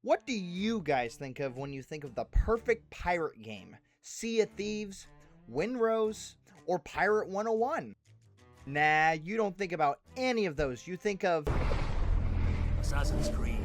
What do you guys think of when you think of the perfect pirate game? Sea of Thieves, Windrose, or Pirate 101? Nah, you don't think about any of those. You think of Assassin's Creed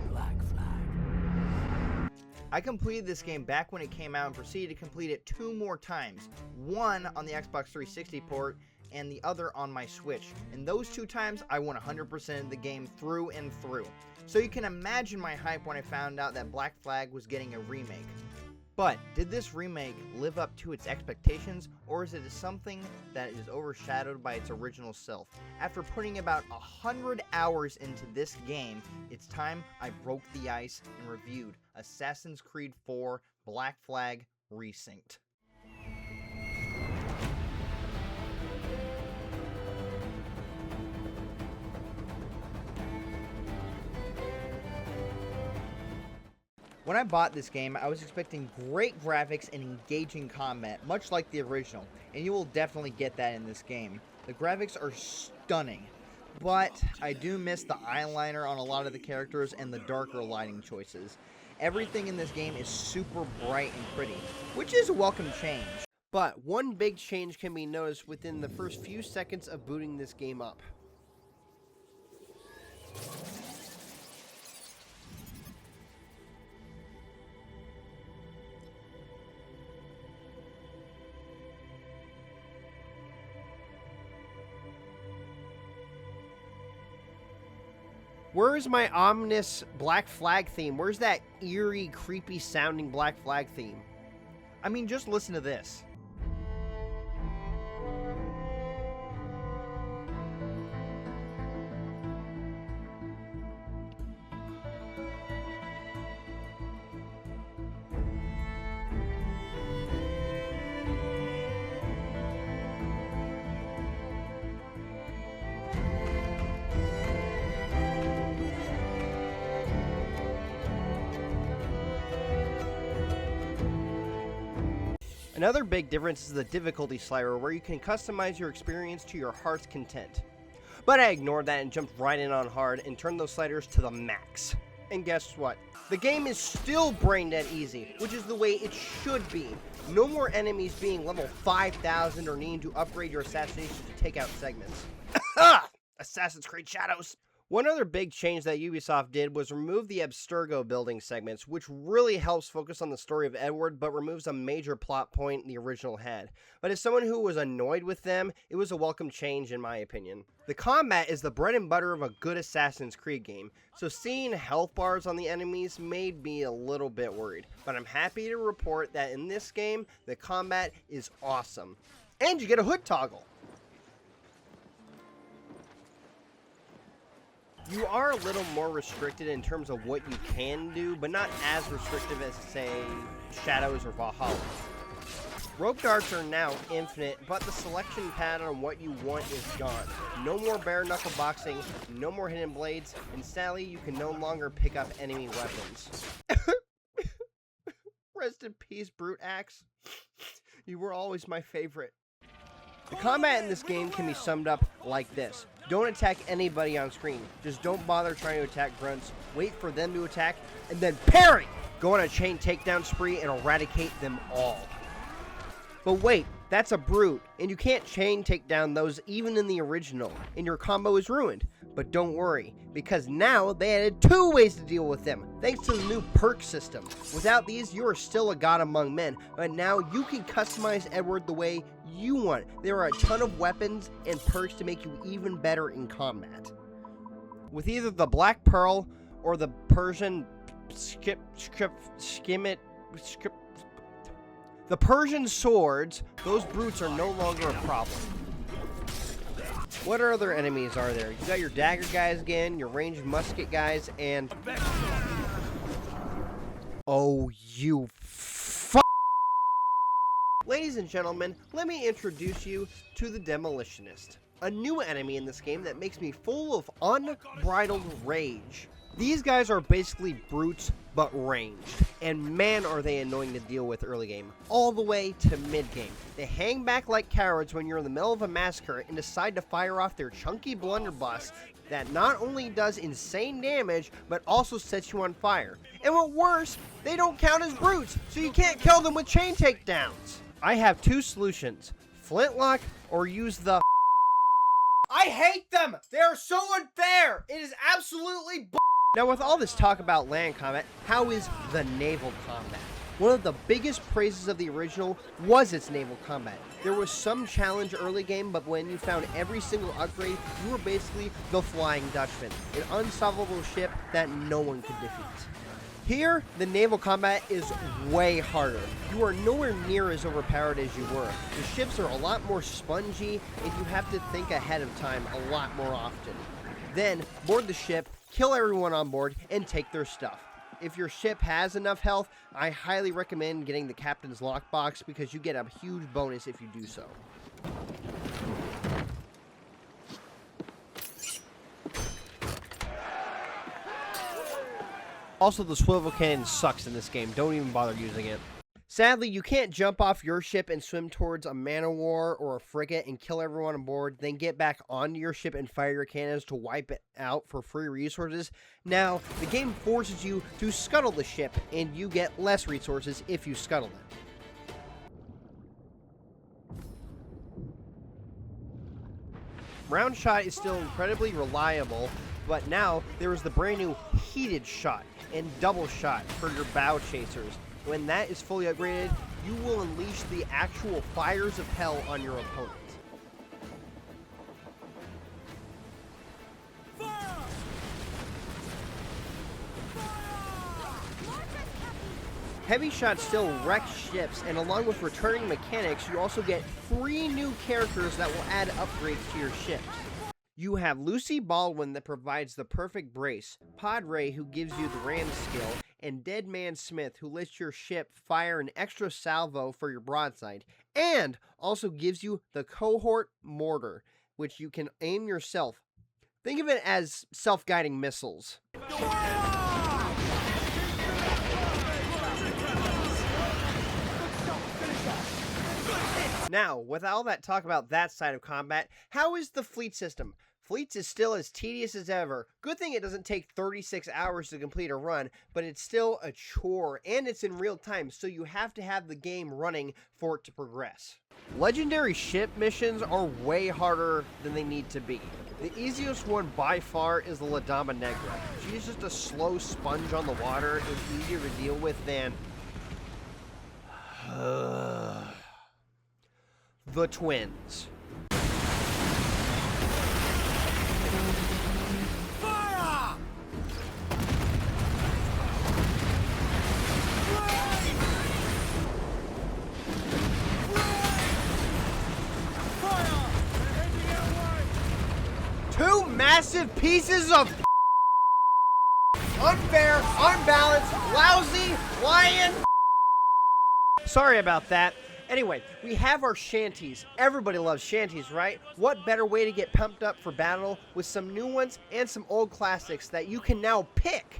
Black Flag. I completed this game back when it came out and proceeded to complete it 2 more times. One on the Xbox 360 port and the other on my Switch. And those 2 times, I won 100% of the game through and through. So you can imagine my hype when I found out that Black Flag was getting a remake. But did this remake live up to its expectations, or is it something that is overshadowed by its original self? After putting about 100 hours into this game, it's time I broke the ice and reviewed Assassin's Creed 4 Black Flag Resynced. When I bought this game, I was expecting great graphics and engaging combat, much like the original, and you will definitely get that in this game. The graphics are stunning, but I do miss the eyeliner on a lot of the characters and the darker lighting choices. Everything in this game is super bright and pretty, which is a welcome change. But one big change can be noticed within the first few seconds of booting this game up. Where's my ominous Black Flag theme? Where's that eerie, creepy sounding Black Flag theme? I mean, just listen to this. Another big difference is the difficulty slider, where you can customize your experience to your heart's content. But I ignored that and jumped right in on hard and turned those sliders to the max. And guess what? The game is still brain dead easy, which is the way it should be. No more enemies being level 5,000 or needing to upgrade your assassination to take out segments. Assassin's Creed Shadows! One other big change that Ubisoft did was remove the Abstergo building segments, which really helps focus on the story of Edward, but removes a major plot point the original had. But as someone who was annoyed with them, it was a welcome change in my opinion. The combat is the bread and butter of a good Assassin's Creed game, so seeing health bars on the enemies made me a little bit worried. But I'm happy to report that in this game, the combat is awesome. And you get a hood toggle! You are a little more restricted in terms of what you can do, but not as restrictive as, say, Shadows or Valhalla. Rope darts are now infinite, but the selection pad on what you want is gone. No more bare knuckle boxing, no more hidden blades, and sadly, you can no longer pick up enemy weapons. Rest in peace, Brute Axe. You were always my favorite. The combat in this game can be summed up like this. Don't attack anybody on screen. Just don't bother trying to attack grunts. Wait for them to attack, and then parry! Go on a chain takedown spree and eradicate them all. But wait, that's a brute, and you can't chain take down those even in the original, and your combo is ruined. But don't worry, because now they added 2 ways to deal with them, thanks to the new perk system. Without these, you are still a god among men, but now you can customize Edward the way you want. There are a ton of weapons and perks to make you even better in combat. With either the Black Pearl or the Persian the Persian swords, those brutes are no longer a problem. What other enemies are there? You got your dagger guys again, your ranged musket guys, and... Oh, you f***. Ladies and gentlemen, let me introduce you to the Demolitionist. A new enemy in this game that makes me full of unbridled rage. These guys are basically brutes, but ranged. And man, are they annoying to deal with early game, all the way to mid game. They hang back like cowards when you're in the middle of a massacre and decide to fire off their chunky blunderbuss that not only does insane damage, but also sets you on fire. And what's worse, they don't count as brutes, so you can't kill them with chain takedowns. I have two solutions: flintlock or use the... I hate them! They are so unfair! It is absolutely Now, with all this talk about land combat, how is the naval combat? One of the biggest praises of the original was its naval combat. There was some challenge early game, but when you found every single upgrade, you were basically the Flying Dutchman, an unstoppable ship that no one could defeat. Here, the naval combat is way harder. You are nowhere near as overpowered as you were. The ships are a lot more spongy, and you have to think ahead of time a lot more often. Then, board the ship, kill everyone on board, and take their stuff. If your ship has enough health, I highly recommend getting the captain's lockbox because you get a huge bonus if you do so. Also, the swivel cannon sucks in this game. Don't even bother using it. Sadly, you can't jump off your ship and swim towards a man-of-war or a frigate and kill everyone on board, then get back onto your ship and fire your cannons to wipe it out for free resources. Now, the game forces you to scuttle the ship, and you get less resources if you scuttle it. Round shot is still incredibly reliable, but now there is the brand new heated shot and double shot for your bow chasers. When that is fully upgraded, you will unleash the actual fires of hell on your opponent. Heavy shots still wreck ships, and along with returning mechanics, you also get 3 new characters that will add upgrades to your ships. You have Lucy Baldwin that provides the perfect brace, Padre who gives you the ram skill, and Dead Man Smith who lets your ship fire an extra salvo for your broadside, and also gives you the cohort mortar, which you can aim yourself. Think of it as self-guiding missiles. Now, with all that talk about that side of combat, how is the fleet system? Fleets is still as tedious as ever. Good thing it doesn't take 36 hours to complete a run, but it's still a chore, and it's in real time, so you have to have the game running for it to progress. Legendary ship missions are way harder than they need to be. The easiest one by far is the La Dama Negra. She's just a slow sponge on the water and easier to deal with than... the twins. Two massive pieces of unfair, unbalanced, lousy, lying. Sorry about that. Anyway, we have our shanties. Everybody loves shanties, right? What better way to get pumped up for battle with some new ones and some old classics that you can now pick?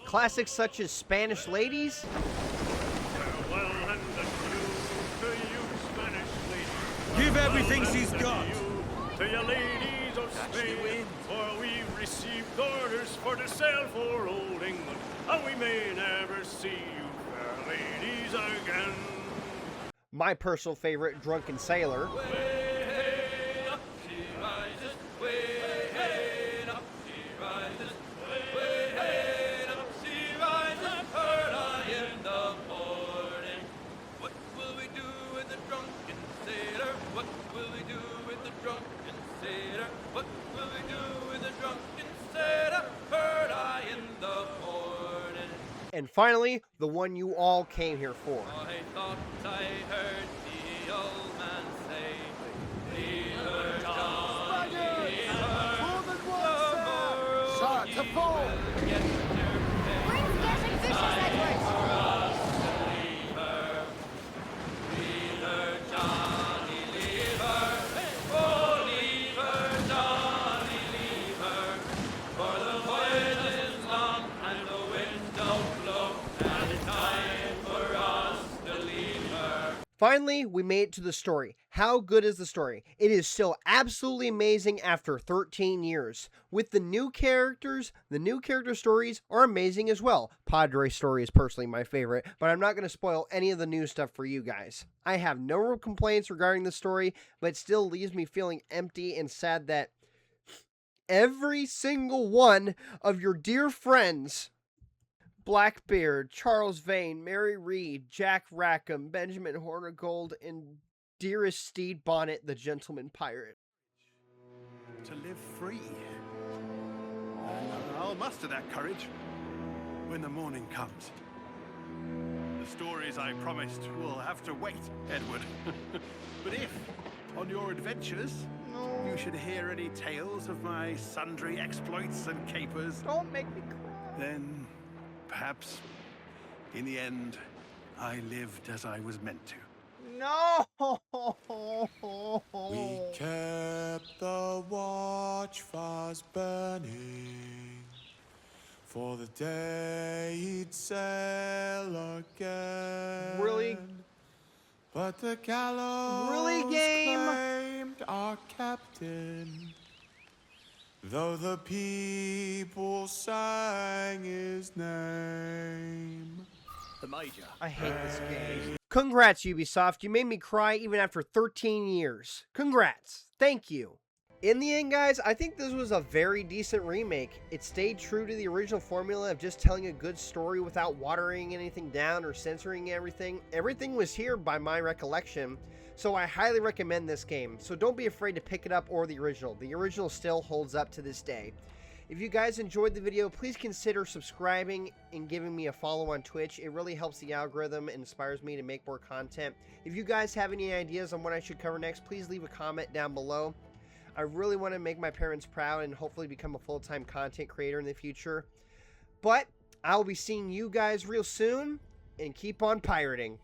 Classics such as Spanish Ladies, give everything she's got to your ladies of Spain, for we received orders for to sail for old England, and we may never see you fair ladies again. my personal favorite, Drunken Sailor, and finally, the one you all came here for. I thought I heard the old man say, "Leave her, John, leave her. Shot to pull. Bring getting vicious, Edward. Leave her. Leave her, Johnny, leave her. Oh, leave her, Johnny, leave her. For the voyage is long and the wind don't blow, and it's time for us to leave her." Finally, we made it to the story. How good is the story? It is still absolutely amazing after 13 years. With the new character stories are amazing as well. Padre's story is personally my favorite, but I'm not going to spoil any of the new stuff for you guys. I have no real complaints regarding the story, but it still leaves me feeling empty and sad that every single one of your dear friends, Blackbeard, Charles Vane, Mary Reed, Jack Rackham, Benjamin Hornigold, and dearest Steed Bonnet, the gentleman pirate. To live free. And I'll muster that courage when the morning comes. The stories I promised will have to wait, Edward. But if, on your adventures, you should hear any tales of my sundry exploits and capers, Don't make me cry. then perhaps, in the end, I lived as I was meant to. No! We kept the watch fires burning for the day he'd sail again. Really? But the gallows Really, game? claimed our captain, though the people sang his name. The Major. I hate this game. Congrats, Ubisoft. You made me cry even after 13 years. Congrats. Thank you. In the end, guys, I think this was a very decent remake. It stayed true to the original formula of just telling a good story without watering anything down or censoring everything. Everything was here by my recollection, so I highly recommend this game. So don't be afraid to pick it up or the original. The original still holds up to this day. If you guys enjoyed the video, please consider subscribing and giving me a follow on Twitch. It really helps the algorithm and inspires me to make more content. If you guys have any ideas on what I should cover next, please leave a comment down below. I really want to make my parents proud and hopefully become a full-time content creator in the future. But I'll be seeing you guys real soon, and keep on pirating.